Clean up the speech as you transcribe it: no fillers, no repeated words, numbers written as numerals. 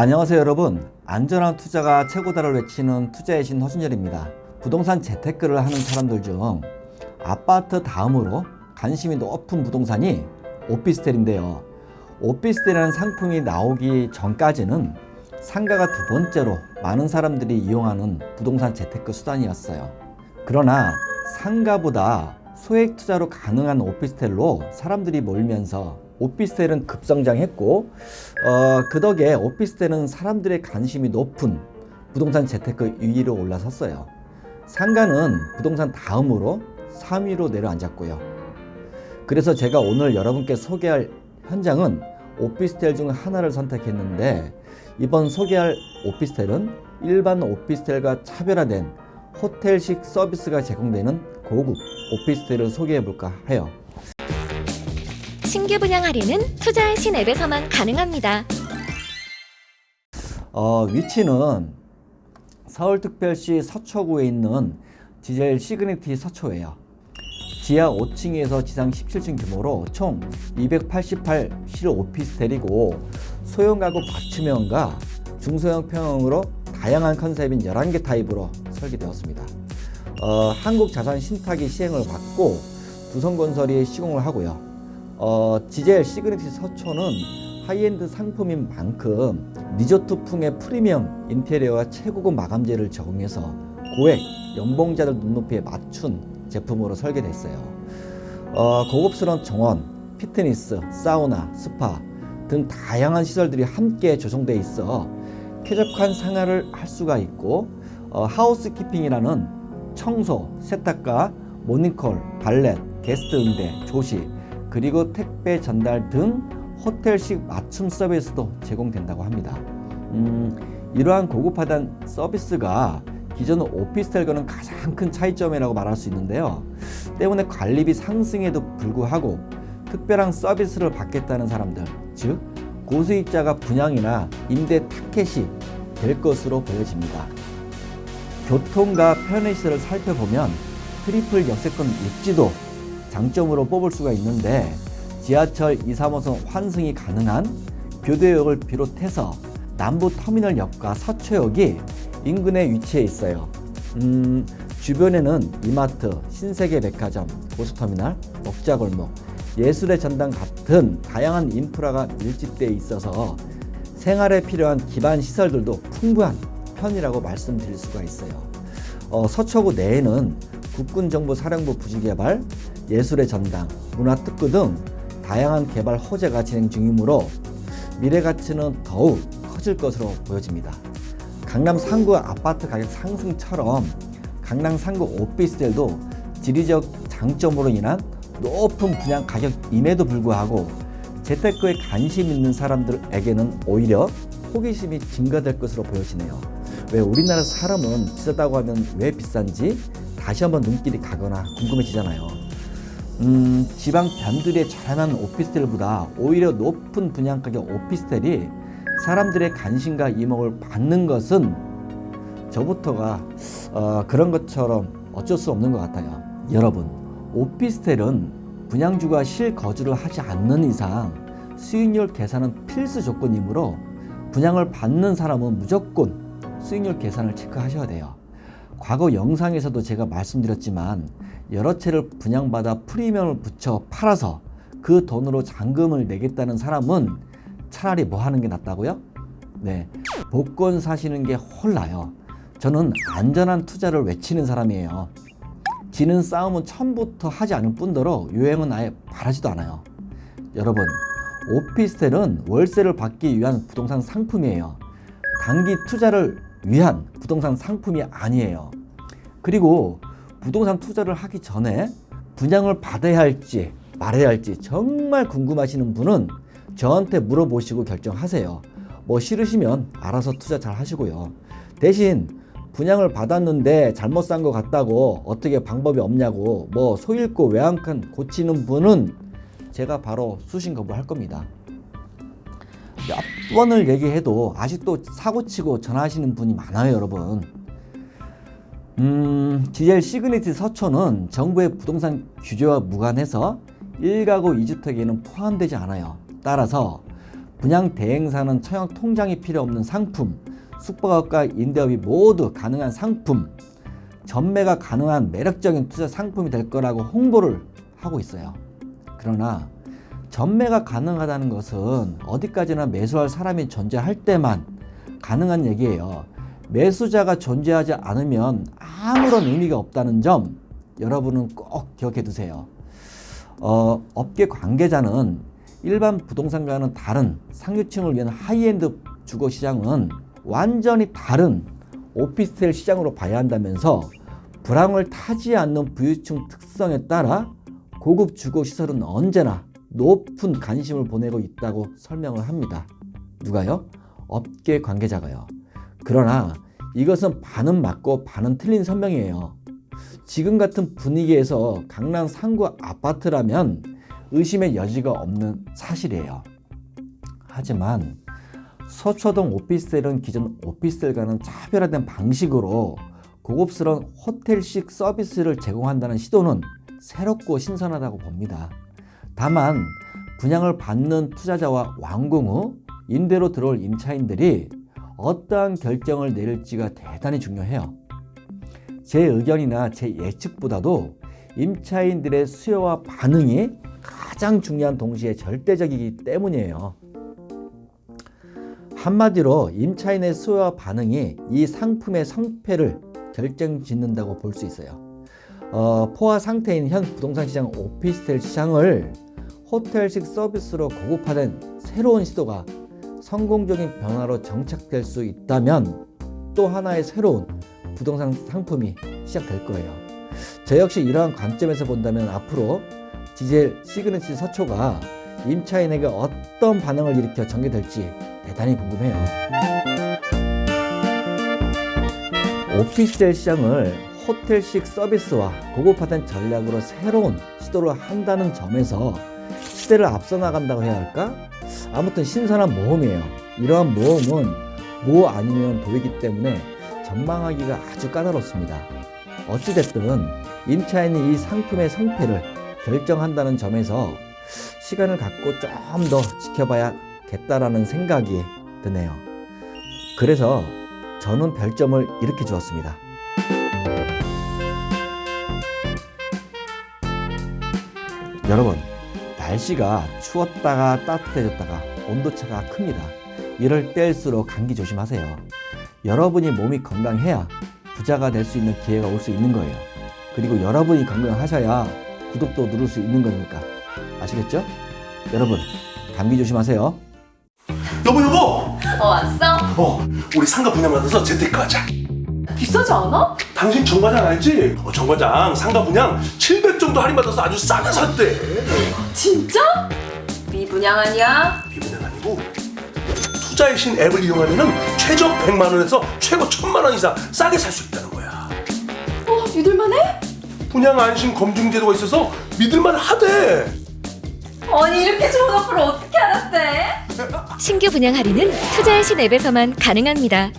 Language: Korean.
안녕하세요 여러분. 안전한 투자가 최고다를 외치는 투자의 신 허준열입니다. 부동산 재테크를 하는 사람들 중 아파트 다음으로 관심이 높은 부동산이 오피스텔인데요. 오피스텔이라는 상품이 나오기 전까지는 상가가 두 번째로 많은 사람들이 이용하는 부동산 재테크 수단이었어요. 그러나 상가보다 소액 투자로 가능한 오피스텔로 사람들이 몰면서 오피스텔은 급성장했고 그 덕에 오피스텔은 사람들의 관심이 높은 부동산 재테크 2위로 올라섰어요. 상가는 부동산 다음으로 3위로 내려앉았고요. 그래서 제가 오늘 여러분께 소개할 현장은 오피스텔 중 하나를 선택했는데, 이번 소개할 오피스텔은 일반 오피스텔과 차별화된 호텔식 서비스가 제공되는 고급 오피스텔을 소개해볼까 해요. 신규 분양 할인은 투자의 신 앱에서만 가능합니다. 위치는 서울특별시 서초구에 있는 지젤 시그니티 서초예요. 지하 5층에서 지상 17층 규모로 총 288 실오피스텔이고, 소형 가구 맞춤형과 중소형 평형으로 다양한 컨셉인 11개 타입으로 설계되었습니다. 한국자산 신탁이 시행을 받고 두성건설이 시공을 하고요. 지젤 시그니티 서초는 하이엔드 상품인 만큼 리조트풍의 프리미엄 인테리어와 최고급 마감재를 적용해서 고액 연봉자들 눈높이에 맞춘 제품으로 설계됐어요. 고급스러운 정원, 피트니스, 사우나, 스파 등 다양한 시설들이 함께 조성되어 있어 쾌적한 생활을 할 수가 있고, 하우스키핑이라는 청소, 세탁과 모닝콜, 발렛, 게스트 응대, 조식, 그리고 택배 전달 등 호텔식 맞춤 서비스도 제공된다고 합니다. 이러한 고급화된 서비스가 기존 오피스텔과는 가장 큰 차이점이라고 말할 수 있는데요. 때문에 관리비 상승에도 불구하고 특별한 서비스를 받겠다는 사람들, 즉 고수익자가 분양이나 임대 타켓이 될 것으로 보여집니다. 교통과 편의시설을 살펴보면 트리플 역세권 입지도 장점으로 뽑을 수가 있는데, 지하철 2, 3호선 환승이 가능한 교대역을 비롯해서 남부터미널역과 서초역이 인근에 위치해 있어요. 주변에는 이마트, 신세계백화점, 고속터미널, 먹자골목, 예술의 전당 같은 다양한 인프라가 밀집되어 있어서 생활에 필요한 기반 시설들도 풍부한 편이라고 말씀드릴 수가 있어요. 서초구 내에는 국군정보사령부 부지개발, 예술의 전당, 문화특구 등 다양한 개발 호재가 진행 중이므로 미래 가치는 더욱 커질 것으로 보여집니다. 강남 상구 아파트 가격 상승처럼 강남 상구 오피스텔도 지리적 장점으로 인한 높은 분양 가격임에도 불구하고 재테크에 관심 있는 사람들에게는 오히려 호기심이 증가될 것으로 보여지네요. 왜 우리나라 사람은 비싸다고 하면 왜 비싼지 다시 한번 눈길이 가거나 궁금해지잖아요. 지방 변두리의 저렴한 오피스텔보다 오히려 높은 분양가격 오피스텔이 사람들의 관심과 이목을 받는 것은 저부터가 그런 것처럼 어쩔 수 없는 것 같아요. 여러분, 오피스텔은 분양주가 실거주를 하지 않는 이상 수익률 계산은 필수 조건이므로 분양을 받는 사람은 무조건 수익률 계산을 체크하셔야 돼요. 과거 영상에서도 제가 말씀드렸지만 여러 채를 분양받아 프리미엄을 붙여 팔아서 그 돈으로 잔금을 내겠다는 사람은 차라리 뭐 하는 게 낫다고요? 네, 복권 사시는 게 홀라요. 저는 안전한 투자를 외치는 사람이에요. 지는 싸움은 처음부터 하지 않은 뿐더러 유행은 아예 바라지도 않아요. 여러분, 오피스텔은 월세를 받기 위한 부동산 상품이에요. 단기 투자를 위한 부동산 상품이 아니에요. 그리고 부동산 투자를 하기 전에 분양을 받아야 할지 말아야 할지 정말 궁금하시는 분은 저한테 물어보시고 결정하세요. 뭐 싫으시면 알아서 투자 잘 하시고요. 대신 분양을 받았는데 잘못 산 것 같다고 어떻게 방법이 없냐고 뭐 소잃고 외양간 고치는 분은 제가 바로 수신 거부할 겁니다. 몇 번을 얘기해도 아직도 사고치고 전화하시는 분이 많아요, 여러분. 지젤 시그니티 서초는 정부의 부동산 규제와 무관해서 1가구 2주택에는 포함되지 않아요. 따라서 분양 대행사는 청약 통장이 필요 없는 상품, 숙박업과 임대업이 모두 가능한 상품, 전매가 가능한 매력적인 투자 상품이 될 거라고 홍보를 하고 있어요. 그러나 전매가 가능하다는 것은 어디까지나 매수할 사람이 존재할 때만 가능한 얘기예요. 매수자가 존재하지 않으면 아무런 의미가 없다는 점 여러분은 꼭 기억해 두세요. 업계 관계자는 일반 부동산과는 다른 상류층을 위한 하이엔드 주거 시장은 완전히 다른 오피스텔 시장으로 봐야 한다면서 불황을 타지 않는 부유층 특성에 따라 고급 주거 시설은 언제나 높은 관심을 보내고 있다고 설명을 합니다. 누가요? 업계 관계자가요. 그러나 이것은 반은 맞고 반은 틀린 설명이에요. 지금 같은 분위기에서 강남 상구 아파트라면 의심의 여지가 없는 사실이에요. 하지만 서초동 오피스텔은 기존 오피스텔과는 차별화된 방식으로 고급스러운 호텔식 서비스를 제공한다는 시도는 새롭고 신선하다고 봅니다. 다만 분양을 받는 투자자와 완공 후 임대로 들어올 임차인들이 어떠한 결정을 내릴지가 대단히 중요해요. 제 의견이나 제 예측보다도 임차인들의 수요와 반응이 가장 중요한 동시에 절대적이기 때문이에요. 한마디로 임차인의 수요와 반응이 이 상품의 성패를 결정짓는다고 볼 수 있어요. 포화 상태인 현 부동산 시장 오피스텔 시장을 호텔식 서비스로 고급화된 새로운 시도가 성공적인 변화로 정착될 수 있다면 또 하나의 새로운 부동산 상품이 시작될 거예요. 저 역시 이러한 관점에서 본다면 앞으로 지젤 시그니처 서초가 임차인에게 어떤 반응을 일으켜 전개될지 대단히 궁금해요. 오피스텔 시장을 호텔식 서비스와 고급화된 전략으로 새로운 시도를 한다는 점에서 시대를 앞서 나간다고 해야 할까? 아무튼 신선한 모험이에요. 이러한 모험은 뭐 아니면 도이기 때문에 전망하기가 아주 까다롭습니다. 어찌됐든 임차인이 이 상품의 성패를 결정한다는 점에서 시간을 갖고 좀 더 지켜봐야겠다라는 생각이 드네요. 그래서 저는 별점을 이렇게 주었습니다. 여러분, 날씨가 추웠다가 따뜻해졌다가 온도차가 큽니다. 이럴 때일수록 감기 조심하세요. 여러분이 몸이 건강해야 부자가 될 수 있는 기회가 올 수 있는 거예요. 그리고 여러분이 건강하셔야 구독도 누를 수 있는 거니까. 아시겠죠? 여러분, 감기 조심하세요. 여보! 왔어? 우리 상가 분양 받아서 재테크 하자. 비싸지 않아? 당신 정과장 알지? 정과장 상가 분양 700 정도 할인받아서 아주 싸게 샀대. 진짜? 미분양 아니야? 비분양 아니고 투자의 신 앱을 이용하면은 최저 100만 원에서 최고 1000만 원 이상 싸게 살 수 있다는 거야. 믿을만해? 분양 안심 검증 제도가 있어서 믿을만 하대. 아니 이렇게 좋은 어플을 어떻게 알았대? 신규 분양 할인은 투자의 신 앱에서만 가능합니다.